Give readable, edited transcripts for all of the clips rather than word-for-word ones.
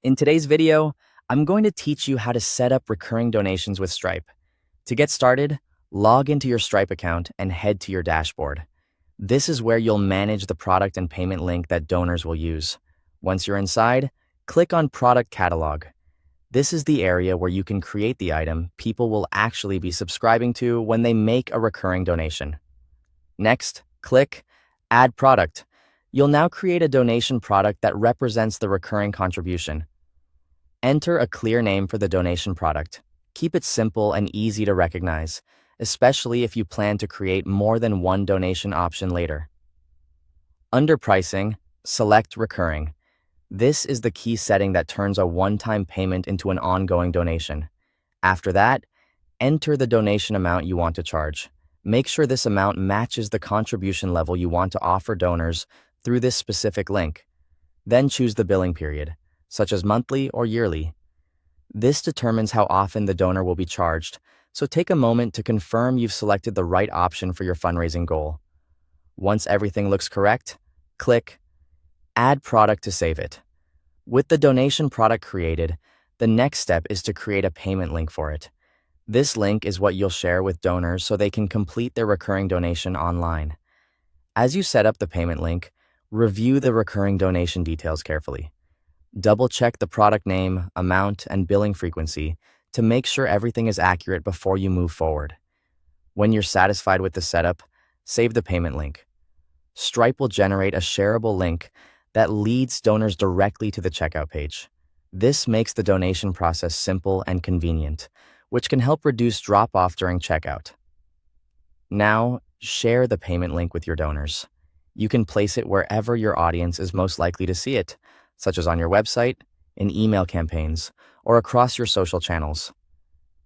In today's video, I'm going to teach you how to set up recurring donations with Stripe. To get started, log into your Stripe account and head to your dashboard. This is where you'll manage the product and payment link that donors will use. Once you're inside, click on Product Catalog. This is the area where you can create the item people will actually be subscribing to when they make a recurring donation. Next, click Add Product. You'll now create a donation product that represents the recurring contribution. Enter a clear name for the donation product. Keep it simple and easy to recognize, especially if you plan to create more than one donation option later. Under Pricing, select Recurring. This is the key setting that turns a one-time payment into an ongoing donation. After that, enter the donation amount you want to charge. Make sure this amount matches the contribution level you want to offer donors through this specific link. Then choose the billing period, such as monthly or yearly. This determines how often the donor will be charged, so take a moment to confirm you've selected the right option for your fundraising goal. Once everything looks correct, click Add Product to save it. With the donation product created, the next step is to create a payment link for it. This link is what you'll share with donors so they can complete their recurring donation online. As you set up the payment link, review the recurring donation details carefully. Double-check the product name, amount, and billing frequency to make sure everything is accurate before you move forward. When you're satisfied with the setup, save the payment link. Stripe will generate a shareable link that leads donors directly to the checkout page. This makes the donation process simple and convenient, which can help reduce drop-off during checkout. Now, share the payment link with your donors. You can place it wherever your audience is most likely to see it, such as on your website, in email campaigns, or across your social channels.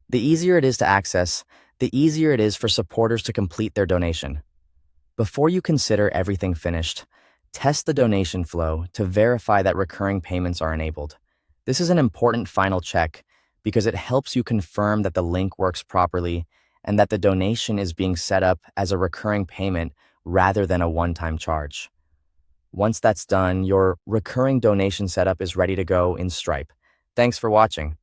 The easier it is to access, the easier it is for supporters to complete their donation. Before you consider everything finished, test the donation flow to verify that recurring payments are enabled. This is an important final check because it helps you confirm that the link works properly and that the donation is being set up as a recurring payment rather than a one-time charge. Once that's done, your recurring donation setup is ready to go in Stripe. Thanks for watching.